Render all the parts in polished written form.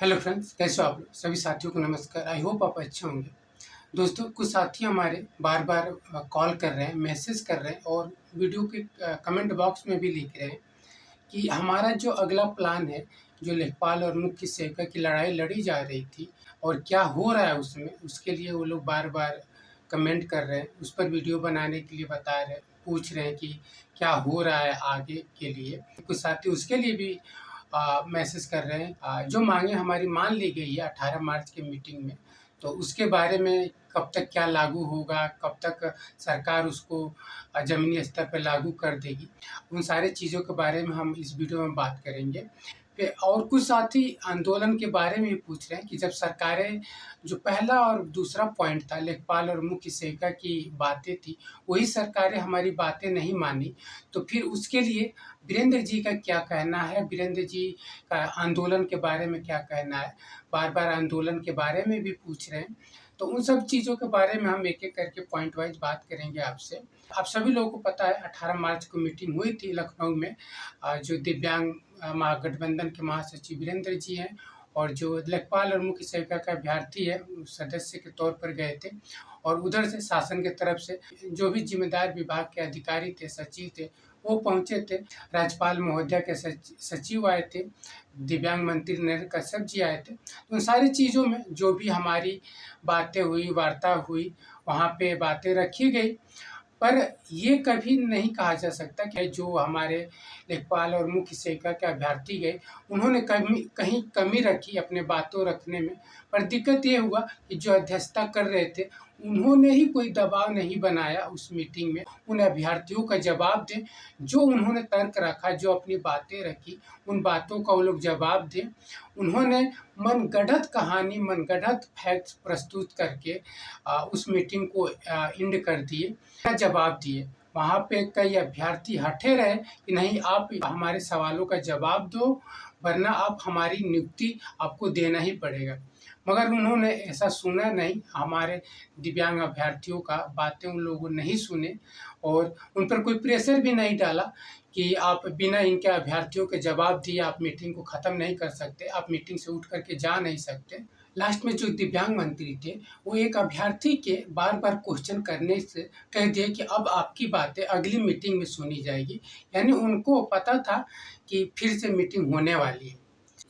Hello friends, कैसे हो आप लोग? सभी साथियों को नमस्कार। आई होप आप अच्छे होंगे। दोस्तों, कुछ साथी हमारे बार बार कॉल कर रहे हैं, मैसेज कर रहे हैं और वीडियो के कमेंट बॉक्स में भी लिख रहे हैं कि हमारा जो अगला प्लान है, जो लेखपाल और मुख्य सेवक की लड़ाई लड़ी जा रही थी और क्या हो रहा है उसमें, उसके लिए वो लोग बार बार कमेंट कर रहे हैं। उस पर वीडियो बनाने के लिए बता रहे हैं, पूछ रहे हैं कि क्या हो रहा है आगे के लिए। कुछ साथी उसके लिए भी मैसेज कर रहे हैं। जो मांगे हमारी मान ली गई है 18 मार्च की मीटिंग में, तो उसके बारे में कब तक क्या लागू होगा, कब तक सरकार उसको ज़मीनी स्तर पर लागू कर देगी, उन सारी चीज़ों के बारे में हम इस वीडियो में बात करेंगे। और कुछ साथी आंदोलन के बारे में भी पूछ रहे हैं कि जब सरकारें, जो पहला और दूसरा पॉइंट था, लेखपाल और मुख्य सेविका की बातें थी, वही सरकारें हमारी बातें नहीं मानी, तो फिर उसके लिए वीरेंद्र जी का क्या कहना है, वीरेंद्र जी का आंदोलन के बारे में क्या कहना है, बार बार आंदोलन के बारे में भी पूछ रहे हैं। तो उन सब चीज़ों के बारे में हम एक एक करके पॉइंट वाइज बात करेंगे आपसे। आप सभी लोगों को पता है 18 मार्च को मीटिंग हुई थी लखनऊ में। जो दिव्यांग महागठबंधन के महासचिव वीरेंद्र जी हैं और जो लेखपाल और मुख्य सेविका का अभ्यर्थी है, सदस्य के तौर पर गए थे। और उधर से शासन की तरफ से जो भी जिम्मेदार विभाग के अधिकारी थे, सचिव थे, वो पहुंचे थे। राज्यपाल महोदया के सचिव आए थे, दिव्यांग मंत्री नरेंद्र कश्यप जी आए थे। तो उन सारी चीज़ों में जो भी हमारी बातें हुई, वार्ता हुई, वहाँ पे बातें रखी गई। पर ये कभी नहीं कहा जा सकता कि जो हमारे लेखपाल और मुख्य सेविका के अभ्यर्थी गए, उन्होंने कहीं कमी रखी अपने बातों रखने में। पर दिक्कत ये हुआ कि जो अध्यक्षता कर रहे थे, उन्होंने ही कोई दबाव नहीं बनाया उस मीटिंग में। उन अभ्यर्थियों का जवाब दें, जो उन्होंने तर्क रखा, जो अपनी बातें रखी, उन बातों का वो लोग जवाब दें। उन्होंने मनगढ़ंत कहानी, मनगढ़ंत फैक्ट्स प्रस्तुत करके उस मीटिंग को एंड कर दिए, क्या जवाब दिए। वहाँ पे कई अभ्यर्थी हटे रहे कि नहीं, आप हमारे सवालों का जवाब दो, वरना आप हमारी नियुक्ति आपको देना ही पड़ेगा। मगर उन्होंने ऐसा सुना नहीं, हमारे दिव्यांग अभ्यर्थियों का बातें उन लोगों ने नहीं सुने और उन पर कोई प्रेशर भी नहीं डाला कि आप बिना इनके अभ्यर्थियों के जवाब दिए आप मीटिंग को ख़त्म नहीं कर सकते, आप मीटिंग से उठ करके जा नहीं सकते। लास्ट में जो दिव्यांग मंत्री थे, वो एक अभ्यर्थी के बार बार क्वेश्चन करने से कह दिए कि अब आपकी बातें अगली मीटिंग में सुनी जाएगी। यानी उनको पता था कि फिर से मीटिंग होने वाली है।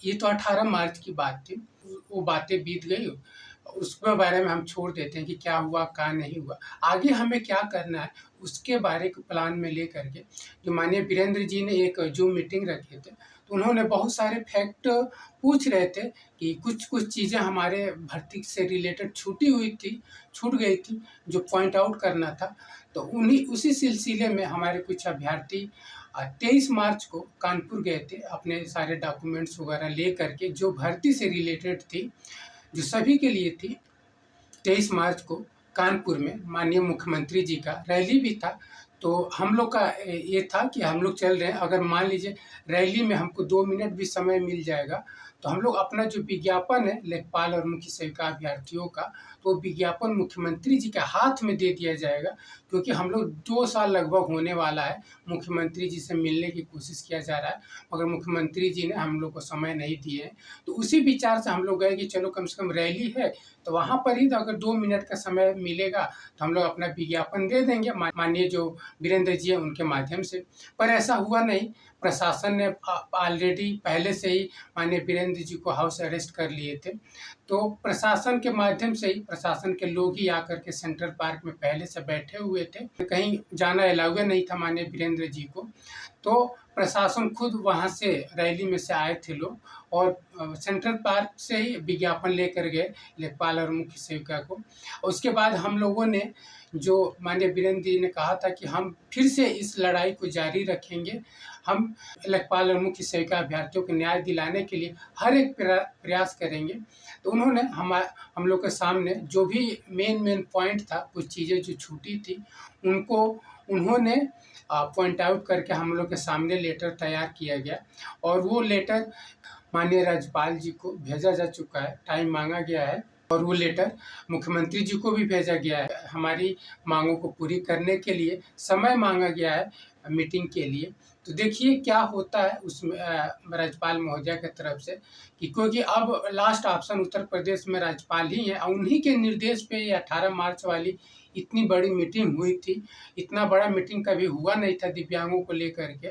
ये तो 18 मार्च की बात थी, वो बातें बीत गई। उसके बारे में हम छोड़ देते हैं कि क्या हुआ, क्या नहीं हुआ। आगे हमें क्या करना है, उसके बारे के प्लान में लेकर के जो माननीय वीरेंद्र जी ने एक जूम मीटिंग रखे थे, तो उन्होंने बहुत सारे फैक्ट पूछ रहे थे कि कुछ चीज़ें हमारे भर्ती से रिलेटेड छूट गई थी, जो पॉइंट आउट करना था। तो उसी सिलसिले में हमारे कुछ अभ्यर्थी 23 मार्च को कानपुर गए थे, अपने सारे डॉक्यूमेंट्स वगैरह ले करके, जो भर्ती से रिलेटेड थी, जो सभी के लिए थी। 23 मार्च को कानपुर में माननीय मुख्यमंत्री जी का रैली भी था। तो हम लोग का ये था कि हम लोग चल रहे हैं, अगर मान लीजिए रैली में हमको 2 मिनट भी समय मिल जाएगा, तो हम लोग अपना जो विज्ञापन है लेखपाल और मुख्य सेविका अभ्यर्थियों का, तो विज्ञापन मुख्यमंत्री जी के हाथ में दे दिया जाएगा। क्योंकि हम लोग 2 साल लगभग होने वाला है, मुख्यमंत्री जी से मिलने की कोशिश किया जा रहा है, मगर मुख्यमंत्री जी ने हम लोग को समय नहीं दिए हैं। तो उसी विचार से हम लोग गए कि चलो कम से कम रैली है, तो वहाँ पर ही तो अगर 2 मिनट का समय मिलेगा तो हम लोग अपना विज्ञापन दे देंगे माननीय जो वीरेंद्र जी हैं उनके माध्यम से। पर ऐसा हुआ नहीं। प्रशासन ने ऑलरेडी पहले से ही माननीय वीरेंद्र जी को हाउस अरेस्ट कर लिए थे। तो प्रशासन के माध्यम से ही, प्रशासन के लोग ही आकर के सेंट्रल पार्क में पहले से बैठे हुए थे, कहीं जाना अलाउ नहीं था माननीय वीरेंद्र जी को। तो प्रशासन खुद वहाँ से रैली में से आए थे लोग और सेंट्रल पार्क से ही विज्ञापन लेकर गए लेखपाल और मुख्य सेविका को। उसके बाद हम लोगों ने, जो माननीय वीरेंद्र जी ने कहा था कि हम फिर से इस लड़ाई को जारी रखेंगे, हम लेखपाल और मुख्य सेविका अभ्यर्थियों को न्याय दिलाने के लिए हर एक प्रयास करेंगे। तो उन्होंने हम लोग के सामने जो भी मेन पॉइंट था, कुछ चीज़ें जो छूटी थी, उनको उन्होंने पॉइंट आउट करके हम लोग के सामने लेटर तैयार किया गया और वो लेटर माननीय राज्यपाल जी को भेजा जा चुका है। टाइम मांगा गया है और वो लेटर मुख्यमंत्री जी को भी भेजा गया है। हमारी मांगों को पूरी करने के लिए समय मांगा गया है मीटिंग के लिए। तो देखिए क्या होता है उसमें राज्यपाल महोदया की तरफ से, कि क्योंकि अब लास्ट ऑप्शन उत्तर प्रदेश में राज्यपाल ही हैं, उन्हीं के निर्देश पे ये 18 मार्च वाली इतनी बड़ी मीटिंग हुई थी। इतना बड़ा मीटिंग कभी हुआ नहीं था दिव्यांगों को लेकर के,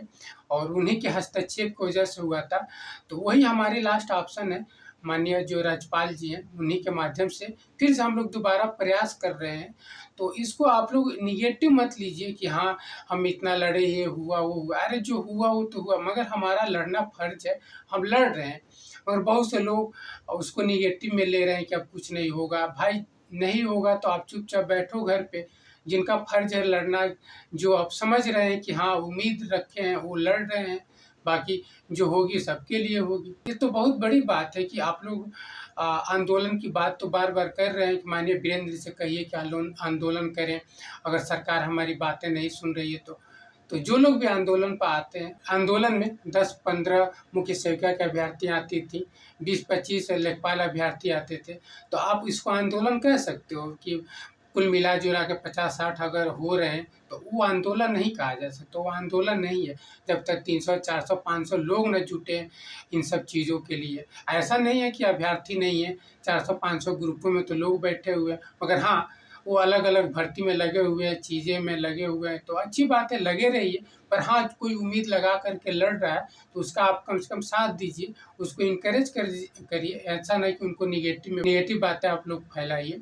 और उन्हीं के हस्तक्षेप की वजह से हुआ था। तो वही हमारी लास्ट ऑप्शन है, माननीय जो राज्यपाल जी हैं उन्हीं के माध्यम से फिर से हम लोग दोबारा प्रयास कर रहे हैं। तो इसको आप लोग निगेटिव मत लीजिए कि हाँ हम इतना लड़े, ये हुआ वो हुआ। अरे जो हुआ वो तो हुआ, मगर हमारा लड़ना फर्ज है, हम लड़ रहे हैं। मगर बहुत से लोग उसको निगेटिव में ले रहे हैं कि अब कुछ नहीं होगा। भाई नहीं होगा तो आप चुपचाप बैठो घर पे। जिनका फर्ज है लड़ना, जो आप समझ रहे हैं कि हाँ उम्मीद रखे हैं वो लड़ रहे हैं, बाकी जो होगी सबके लिए होगी। ये तो बहुत बड़ी बात है कि आप लोग आंदोलन की बात तो बार बार कर रहे हैं कि माननीय वीरेंद्र जी से कहिए कि आंदोलन करें, अगर सरकार हमारी बातें नहीं सुन रही है तो जो लोग भी आंदोलन पर आते हैं, आंदोलन में 10-15 मुख्य सेविका के अभ्यर्थी आती थी, 20-25 लेखपाल अभ्यर्थी आते थे। तो आप इसको आंदोलन कह सकते हो कि कुल मिला जुला के 50-60 अगर हो रहे हैं तो वो आंदोलन नहीं कहा जा सकता, वो आंदोलन नहीं है जब तक 300-400-500 लोग न जुटे इन सब चीज़ों के लिए। ऐसा नहीं है कि अभ्यर्थी नहीं है, 400-500 ग्रुपों में तो लोग बैठे हुए हैं, मगर हाँ वो अलग अलग भर्ती में लगे हुए हैं, चीज़ें में लगे हुए हैं, तो अच्छी बात है, लगे रहिए। पर हाँ कोई उम्मीद लगा करके लड़ रहा है तो उसका आप कम से कम साथ दीजिए, उसको इनकरेज करिए। ऐसा नहीं कि उनको निगेटिव बातें आप लोग फैलाइए।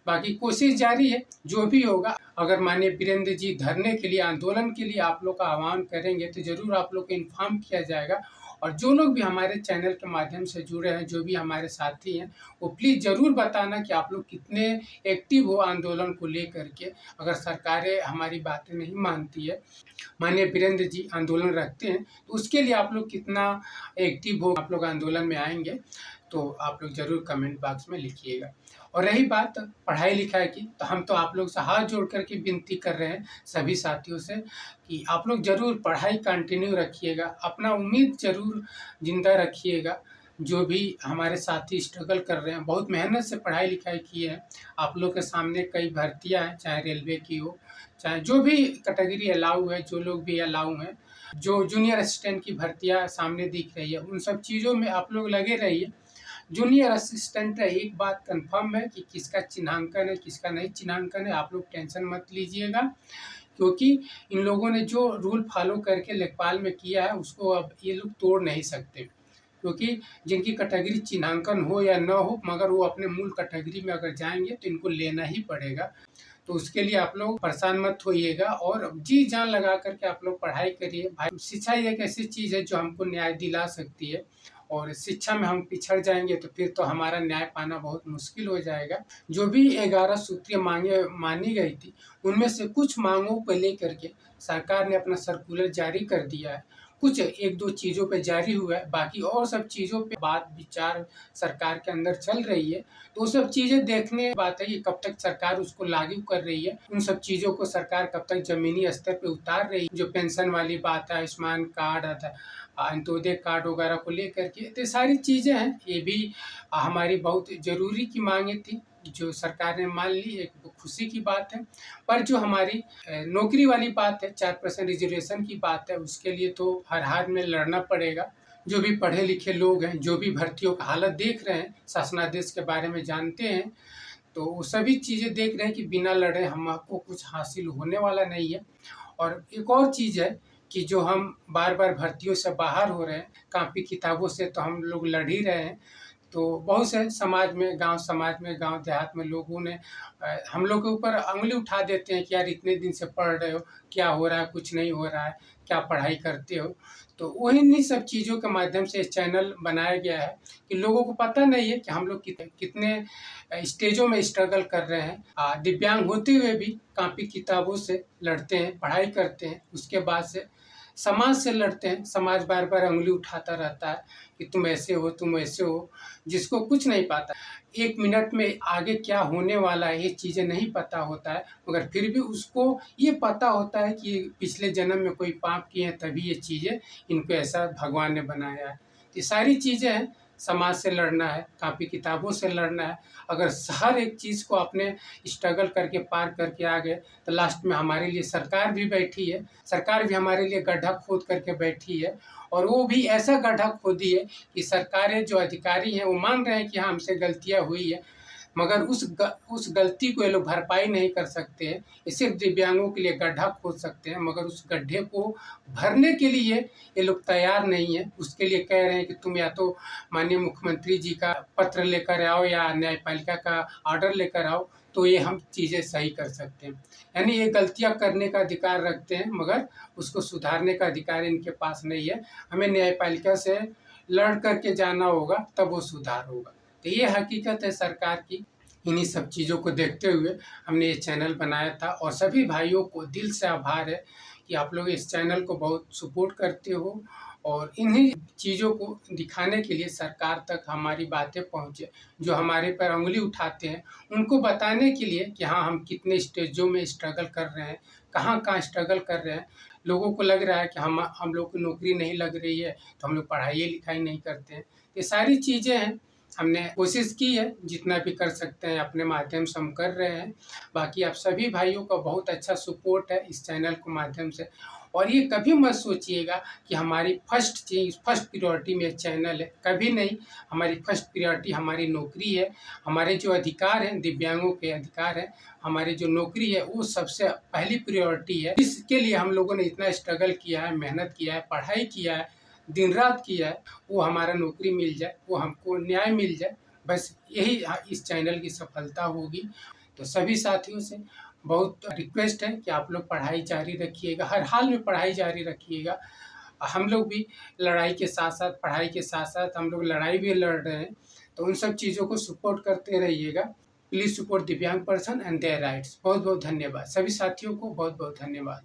बाकी कोशिश जारी है, जो भी होगा। अगर माननीय वीरेंद्र जी धरने के लिए, आंदोलन के लिए आप लोग का आह्वान करेंगे तो ज़रूर आप लोग को इन्फॉर्म किया जाएगा। और जो लोग भी हमारे चैनल के माध्यम से जुड़े हैं, जो भी हमारे साथी हैं, वो प्लीज़ ज़रूर बताना कि आप लोग कितने एक्टिव हो आंदोलन को लेकर के। अगर सरकारें हमारी बातें नहीं मानती है, माननीय वीरेंद्र जी आंदोलन रखते हैं, तो उसके लिए आप लोग कितना एक्टिव हो, आप लोग आंदोलन में आएंगे, तो आप लोग ज़रूर कमेंट बॉक्स में लिखिएगा। और रही बात पढ़ाई लिखाई की, तो हम तो आप लोग से हाथ जोड़ कर के विनती कर रहे हैं सभी साथियों से कि आप लोग ज़रूर पढ़ाई कंटिन्यू रखिएगा, अपना उम्मीद ज़रूर ज़िंदा रखिएगा। जो भी हमारे साथी स्ट्रगल कर रहे हैं, बहुत मेहनत से पढ़ाई लिखाई की है, आप लोग के सामने कई भर्तियां हैं, चाहे रेलवे की हो, चाहे जो भी कैटेगरी अलाउ है, जो लोग भी अलाउ हैं, जो जूनियर असिस्टेंट की भर्तियां सामने दिख रही है, उन सब चीज़ों में आप लोग लगे रहिए। जूनियर असिस्टेंट है, एक बात कंफर्म है कि किसका चिन्हांकन है, किसका नहीं चिन्हांकन है, आप लोग टेंशन मत लीजिएगा, क्योंकि इन लोगों ने जो रूल फॉलो करके लेखपाल में किया है उसको अब ये लोग तोड़ नहीं सकते। क्योंकि जिनकी कैटेगरी चिन्हांकन हो या न हो, मगर वो अपने मूल कैटेगरी में अगर जाएंगे तो इनको लेना ही पड़ेगा। तो उसके लिए आप लोग परेशान मत होइएगा और जी जान लगा करके आप लोग पढ़ाई करिए। भाई शिक्षा एक ऐसी चीज़ है जो हमको न्याय दिला सकती है, और शिक्षा में हम पिछड़ जाएंगे तो फिर तो हमारा न्याय पाना बहुत मुश्किल हो जाएगा। जो भी 11 सूत्रीय मांगे मानी गई थी, उनमें से कुछ मांगों को लेकर के सरकार ने अपना सर्कुलर जारी कर दिया है। कुछ 1-2 चीज़ों पे जारी हुआ है, बाकी और सब चीज़ों पे बात विचार सरकार के अंदर चल रही है। तो वो सब चीज़ें देखने की बात है कि कब तक सरकार उसको लागू कर रही है, उन सब चीज़ों को सरकार कब तक ज़मीनी स्तर पे उतार रही है। जो पेंशन वाली बात है, आयुष्मान कार्ड आता है, अंत्योदय कार्ड वगैरह को लेकर के, तो सारी चीज़ें हैं। ये भी हमारी बहुत ज़रूरी की मांगे थी, जो सरकार ने मान ली, एक खुशी की बात है। पर जो हमारी नौकरी वाली बात है, 4% रिजर्वेशन की बात है, उसके लिए तो हर हाल में लड़ना पड़ेगा। जो भी पढ़े लिखे लोग हैं, जो भी भर्तियों का हालत देख रहे हैं, शासनादेश के बारे में जानते हैं, तो वो सभी चीज़ें देख रहे हैं कि बिना लड़े हमको कुछ हासिल होने वाला नहीं है। और एक और चीज़ है कि जो हम बार बार भर्तियों से बाहर हो रहे हैं, कापी किताबों से तो हम लोग लड़ ही रहे हैं। तो बहुत से समाज में, गांव देहात में लोगों ने हम लोग के ऊपर उंगली उठा देते हैं कि यार इतने दिन से पढ़ रहे हो, क्या हो रहा है, कुछ नहीं हो रहा है, क्या पढ़ाई करते हो। तो वही इन्हीं सब चीज़ों के माध्यम से चैनल बनाया गया है कि लोगों को पता नहीं है कि हम लोग कितने स्टेजों में स्ट्रगल कर रहे हैं। दिव्यांग होते हुए भी कापी किताबों से लड़ते हैं, पढ़ाई करते हैं, उसके बाद से समाज से लड़ते हैं। समाज बार बार उंगली उठाता रहता है कि तुम ऐसे हो, तुम ऐसे हो, जिसको कुछ नहीं पता। 1 मिनट में आगे क्या होने वाला है ये चीज़ें नहीं पता होता है, मगर फिर भी उसको ये पता होता है कि पिछले जन्म में कोई पाप किए हैं, तभी ये चीज़ें इनको ऐसा भगवान ने बनाया है। ये सारी चीज़ें हैं, समाज से लड़ना है, कापी किताबों से लड़ना है। अगर हर एक चीज़ को अपने स्ट्रगल करके पार करके आ गए तो लास्ट में हमारे लिए सरकार भी बैठी है, सरकार भी हमारे लिए गड्ढा खोद करके बैठी है, और वो भी ऐसा गड्ढा खोदी है कि सरकारें जो अधिकारी हैं वो मान रहे हैं कि हाँ हमसे गलतियाँ हुई है, मगर उस गलती को ये लोग भरपाई नहीं कर सकते हैं। ये सिर्फ दिव्यांगों के लिए गड्ढा खोद सकते हैं, मगर उस गड्ढे को भरने के लिए ये लोग तैयार नहीं है। उसके लिए कह रहे हैं कि तुम या तो माननीय मुख्यमंत्री जी का पत्र लेकर आओ या न्यायपालिका का ऑर्डर लेकर आओ, तो ये हम चीज़ें सही कर सकते हैं। यानी ये गलतियाँ करने का अधिकार रखते हैं, मगर उसको सुधारने का अधिकार इनके पास नहीं है। हमें न्यायपालिका से लड़ करके जाना होगा, तब वो सुधार होगा। तो ये हकीकत है सरकार की। इन्हीं सब चीज़ों को देखते हुए हमने ये चैनल बनाया था, और सभी भाइयों को दिल से आभार है कि आप लोग इस चैनल को बहुत सपोर्ट करते हो, और इन्हीं चीज़ों को दिखाने के लिए सरकार तक हमारी बातें पहुँचे। जो हमारे पर उँगली उठाते हैं उनको बताने के लिए कि हाँ हम कितने स्टेजों में स्ट्रगल कर रहे हैं, कहाँ स्ट्रगल कर रहे हैं। लोगों को लग रहा है कि हम लोग को नौकरी नहीं लग रही है तो हम लोग पढ़ाई लिखाई नहीं करते हैं। ये सारी चीज़ें हैं, हमने कोशिश की है, जितना भी कर सकते हैं अपने माध्यम से हम कर रहे हैं। बाकी आप सभी भाइयों का बहुत अच्छा सपोर्ट है इस चैनल के माध्यम से। और ये कभी मत सोचिएगा कि हमारी फर्स्ट प्रायोरिटी में चैनल है, कभी नहीं। हमारी फर्स्ट प्रायोरिटी हमारी नौकरी है, हमारे जो अधिकार हैं, दिव्यांगों के अधिकार हैं, हमारी जो नौकरी है वो सबसे पहली प्रायोरिटी है। इसके लिए हम लोगों ने इतना स्ट्रगल किया है, मेहनत किया है, पढ़ाई किया है, दिन रात किया है, वो हमारा नौकरी मिल जाए, वो हमको न्याय मिल जाए, बस यही इस चैनल की सफलता होगी। तो सभी साथियों से बहुत रिक्वेस्ट है कि आप लोग पढ़ाई जारी रखिएगा, हर हाल में पढ़ाई जारी रखिएगा। हम लोग भी लड़ाई के साथ साथ, पढ़ाई के साथ साथ हम लोग लड़ाई भी लड़ रहे हैं, तो उन सब चीज़ों को सपोर्ट करते रहिएगा। प्लीज़ सपोर्ट दिव्यांग पर्सन एंड देयर राइट्स। बहुत बहुत धन्यवाद सभी साथियों को, बहुत बहुत धन्यवाद।